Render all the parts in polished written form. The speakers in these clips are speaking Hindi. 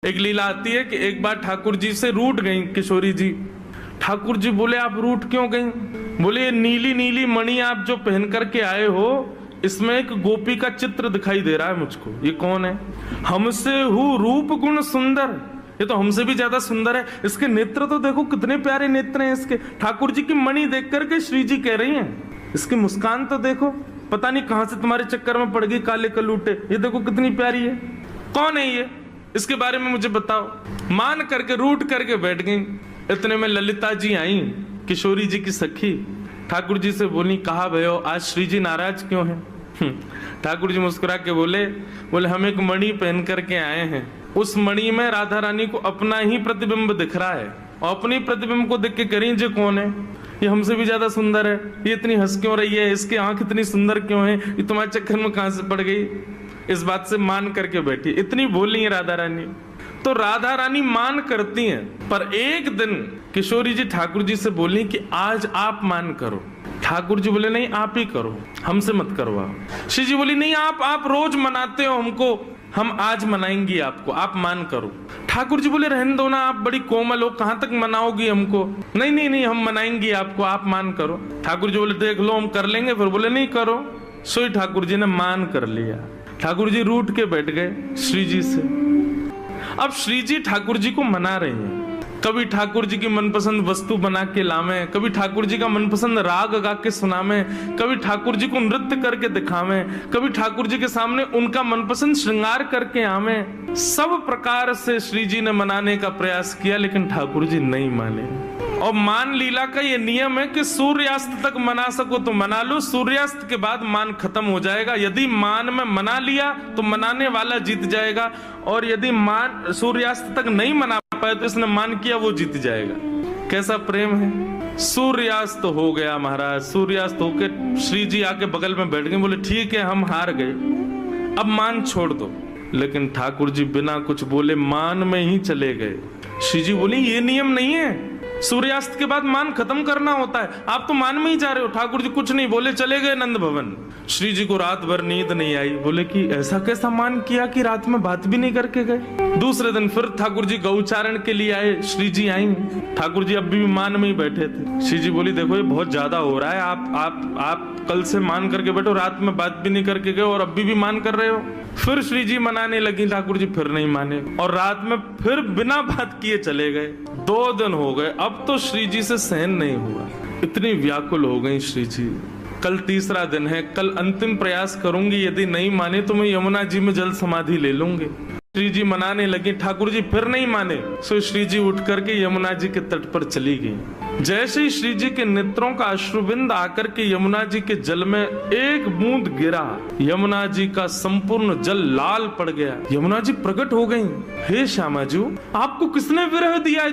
एक लीला आती है कि एक बार ठाकुर जी से रूठ गई किशोरी जी। ठाकुर जी बोले आप रूठ क्यों गई? बोले ये नीली नीली मणि आप जो पहन करके आए हो, इसमें एक गोपी का चित्र दिखाई दे रहा है मुझको। ये कौन है? हमसे हूँ रूप गुण सुंदर, ये तो हमसे भी ज्यादा सुंदर है। इसके नेत्र तो देखो कितने प्यारे नेत्र हैं इसके। ठाकुर जी की मणि देख करके श्री जी कह रही हैं, इसकी मुस्कान तो देखो, पता नहीं कहां से तुम्हारे चक्कर में पड़ गई काले कलूटे, ये देखो कितनी प्यारी है। कौन है ये? इसके बारे में मुझे बताओ। मान करके रूठ करके बैठ गई। इतने में ललिता जी आई, किशोरी जी की सखी। ठाकुर जी से बोली, कहा भयो आज श्री जी नाराज क्यों हैं? ठाकुर जी मुस्कुरा के बोले हम एक मणि पहन करके आए हैं, उस मणि में राधा रानी को अपना ही प्रतिबिंब दिख रहा है, और अपनी प्रतिबिंब को देख के करें जे कौन है? ये हमसे भी ज्यादा सुंदर है, ये इतनी हंस क्यों रही है, इसकी आंख इतनी सुंदर क्यों है, ये तुम्हारे चक्कर में कहां से पड़ गई? इस बात से मान करके बैठी। इतनी बोली है राधा रानी, तो राधा रानी मान करती हैं। पर एक दिन किशोरी जी ठाकुर जी से बोली कि आज आप मान करो। ठाकुर जी बोले नहीं आप ही करो, हमसे मत करवाओ। श्री जी बोली नहीं आप रोज मनाते हो हमको, हम आज मनाएंगी आपको, आप मान करो। ठाकुर जी बोले रहने दो ना, आप बड़ी कोमल हो, कहां तक मनाओगी हमको? नहीं नहीं नहीं हम मनाएंगी आपको, आप मान करो। ठाकुर जी बोले देख लो हम कर लेंगे। फिर बोले नहीं करो। सोई ठाकुर जी ने मान कर लिया। ठाकुर जी रूठ के बैठ गए श्री जी से। अब श्री जी ठाकुर जी को मना रहे हैं। कभी ठाकुर जी की मनपसंद वस्तु बना के लावे, कभी ठाकुर जी का मनपसंद राग गा के सुनावे, कभी ठाकुर जी को नृत्य करके दिखावे, कभी ठाकुर जी के सामने उनका मनपसंद श्रृंगार करके आवे। सब प्रकार से श्री जी ने मनाने का प्रयास किया, लेकिन ठाकुर जी नहीं माने। और मान लीला का ये नियम है कि सूर्यास्त तक मना सको तो मना लो, सूर्यास्त के बाद मान खत्म हो जाएगा। यदि मान में मना लिया तो मनाने वाला जीत जाएगा, और यदि मान सूर्यास्त तक नहीं मना पाए तो इसने मान किया वो जीत जाएगा। कैसा प्रेम है। सूर्यास्त हो गया महाराज, सूर्यास्त होके श्री जी आके बगल में बैठ गए। बोले ठीक है हम हार गए, अब मान छोड़ दो। लेकिन ठाकुर जी बिना कुछ बोले मान में ही चले गए। श्री जी बोली ये नियम नहीं है, सूर्यास्त के बाद मान खत्म करना होता है, आप तो मान में ही जा रहे हो। ठाकुर जी कुछ नहीं बोले, चले गए नंद भवन। श्री जी को रात भर नींद नहीं आई। बोले कि ऐसा कैसा मान किया कि रात में बात भी नहीं करके गए। दूसरे दिन फिर ठाकुर जी गौचारण के लिए आए। श्री जी आई, ठाकुर जी अब भी मान में ही बैठे थे। श्री जी बोली देखो ये बहुत ज्यादा हो रहा है, आप कल से मान करके बैठो, रात में बात भी नहीं करके गए और अभी भी मान कर रहे हो। फिर श्री जी मनाने लगी, ठाकुर जी फिर नहीं माने, और रात में फिर बिना बात किए चले गए। 2 दिन हो गए, अब तो श्री जी से सहन नहीं हुआ, इतनी व्याकुल हो गई श्री जी। कल तीसरा दिन है, कल अंतिम प्रयास करूंगी, यदि नहीं माने तो मैं यमुना जी में जल समाधि ले लूंगी। श्री जी मनाने लगी, ठाकुर जी फिर नहीं माने। सो श्री जी उठ करके यमुना जी के तट पर चली गई। जैसे ही श्री जी के नेत्रों का अश्रुबिंद आकर के यमुना जी के जल में एक बूंद गिरा, यमुना जी का संपूर्ण जल लाल पड़ गया। यमुना जी प्रकट हो गईं। हे श्यामा जी, आपको किसने विरह दिया?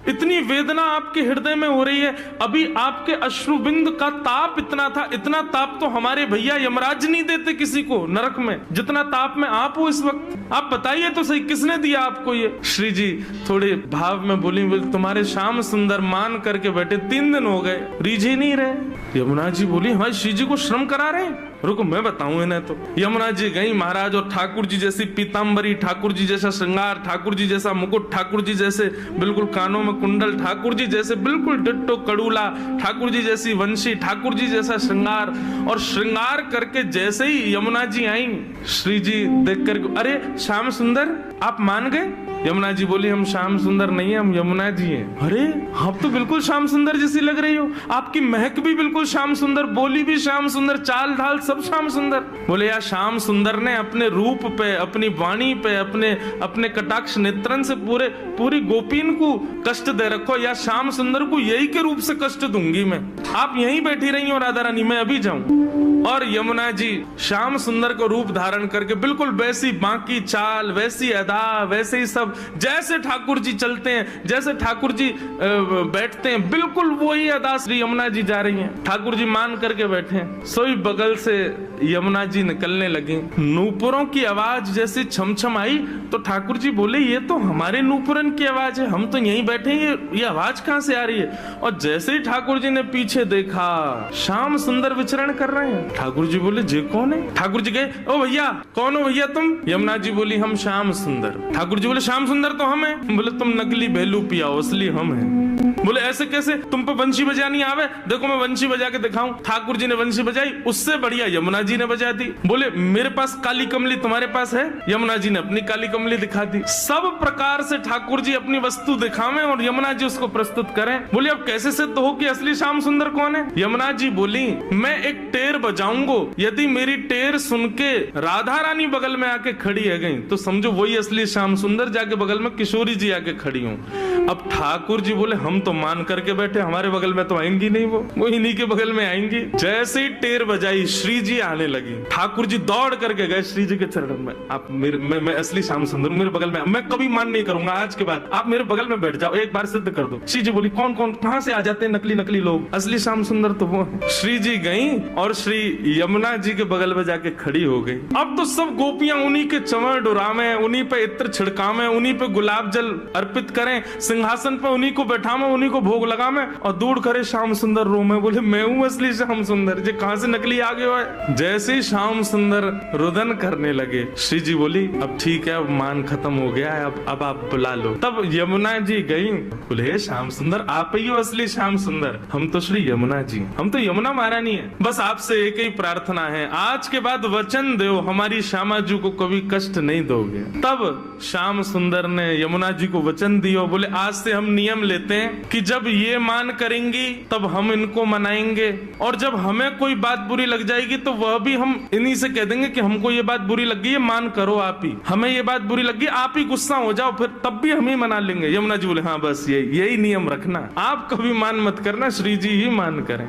इतनी वेदना आपके हृदय में हो रही है। अभी आपके अश्रुबिंद का ताप इतना था, इतना ताप तो हमारे भैया यमराज नहीं देते किसी को नरक में, जितना ताप में आप हो इस वक्त। आप बताइए तो सही, किसने दिया आपको ये? श्री जी थोड़े भाव में बोली तुम्हारे श्याम सुंदर मान करके बैठे 3 दिन हो गए, रीझे नहीं रहे। यमुना जी बोली हमारे श्री जी को श्रम करा रहे हैं, रुको मैं बताऊं इन्हें। तो यमुना जी गई महाराज, और ठाकुर जी जैसी पीताम्बरी, ठाकुर जी जैसा श्रृंगार, ठाकुर जी जैसा मुकुट, ठाकुर जी जैसे बिल्कुल कानों में कुंडल, ठाकुर जी जैसे बिल्कुल डिट्टो कड़ूला, ठाकुर जी जैसी वंशी, ठाकुर जी जैसा श्रृंगार। और श्रृंगार करके जैसे ही यमुना जी आई, श्री जी देख कर अरे श्याम सुंदर आप मान गए? यमुना जी बोली हम श्याम सुंदर नहीं है, हम यमुना जी हैं। अरे आप तो बिल्कुल श्याम सुंदर जैसी लग रही हो, आपकी महक भी बिल्कुल श्याम सुंदर, बोली भी श्याम सुंदर, चाल ढाल सब श्याम सुंदर। बोले यार श्याम सुंदर ने अपने रूप पे, अपनी वाणी पे, अपने कटाक्ष नेत्रन से पूरी गोपीन को कष्ट दे रखो। या श्याम सुंदर को यही के रूप से कष्ट दूंगी मैं। आप यहीं बैठी रही हो राधा रानी, मैं अभी जाऊं। और यमुना जी श्याम सुंदर को रूप धारण करके बिल्कुल वैसी बाकी चाल, वैसी अदा, वैसे ही सब, जैसे ठाकुर जी चलते हैं, जैसे ठाकुर जी बैठते हैं, बिल्कुल वही अदा श्री यमुना जी जा रही हैं। ठाकुर जी मान करके बैठे हैं। सोई बगल से यमुना जी निकलने लगी। नूपुरों की आवाज जैसे छमछम आई तो ठाकुर जी बोले ये तो हमारे नूपुरन की आवाज है, हम तो यहीं बैठे हैं, ये आवाज कहां से आ रही है? और जैसे ही ठाकुर जी ने पीछे देखा, श्याम सुंदर विचरण कर रहे हैं। ठाकुर जी बोले जे कौन है? ठाकुर जी कहे ओ भैया कौन हो भैया तुम? यमुना जी बोली हम श्याम सुंदर। ठाकुर जी बोले श्याम श्याम सुंदर तो हम हैं। बोले तुम नकली भेलू पियाओ, असली हम हैं। बोले ऐसे कैसे, तुम पे वंशी बजानी आवे? देखो मैं वंशी बजा के दिखाऊं। ठाकुर जी ने वंशी बजाई, उससे बढ़िया यमुना जी ने बजा दी। बोले मेरे पास काली कमली, तुम्हारे पास है? यमुना जी ने अपनी काली कमली दिखा दी। सब प्रकार से ठाकुर जी अपनी वस्तु दिखावें और यमुना जी उसको प्रस्तुत करें। बोले अब कैसे सिद्ध हो कि असली श्याम सुंदर कौन है? यमुना जी बोली मैं एक टेर बजाऊंगो, यदि मेरी टेर सुन के राधा रानी बगल में आके खड़ी है गई तो समझो वही असली श्याम सुंदर, जाके बगल में किशोरी जी आके खड़ी हूँ। अब ठाकुर जी बोले हम तो मान करके बैठे, हमारे बगल में तो आएंगी नहीं, वो इन्हीं के बगल में आएंगी। जैसे ही टेर बजाई श्री जी आने लगी, ठाकुर जी दौड़ करके गए श्री जी के चरणों में। आप मैं असली श्याम सुंदर, मेरे बगल में, मैं कभी मान नहीं करूंगा, आज के बाद आप मेरे बगल में बैठ जाओ, एक बार सिद्ध कर दो। श्री जी बोली कौन कौन कहां से आ जाते हैं नकली नकली लोग, असली श्याम सुंदर तो वो। श्री जी गई और श्री यमुना जी के बगल में जाके खड़ी हो गई। अब तो सब गोपियां उन्हीं के चंवर डुरावे, उन्हीं पे इत्र छिड़कावे, उन्हीं पे गुलाब जल अर्पित करें, सिंहासन पे उन्हीं को बैठावे, उन्हीं को भोग लगावे और दूर करे श्याम सुंदर रो में। बोले मैं हूँ असली श्याम सुंदर, जे कहां से नकली आ गए हो? जैसे ही श्याम सुंदर रुदन करने लगे, श्री जी बोली अब ठीक है, अब मान खत्म हो गया है, अब आप बुला लो। तब यमुना जी गई, बोले श्याम सुंदर आप ही हो असली श्याम सुंदर? हम तो श्री यमुना जी, हम तो यमुना महारानी है, बस आपसे एक ही प्रार्थना है, आज के बाद वचन दो हमारी श्यामा जी को कभी कष्ट नहीं दोगे। तब श्याम सुंदर ने यमुना जी को वचन दिया, बोले आज से हम नियम लेते हैं कि जब ये मान करेंगी तब हम इनको मनाएंगे, और जब हमें कोई बात बुरी लग जाएगी तो वह भी हम इन्हीं से कह देंगे कि हमको ये बात बुरी लग गई है, मान करो आप ही, हमें ये बात बुरी लग गई, आप ही गुस्सा हो जाओ, फिर तब भी हम ही मना लेंगे। यमुना जी बोले हाँ बस यही नियम रखना, आप कभी मान मत करना, श्री जी ही मान करें।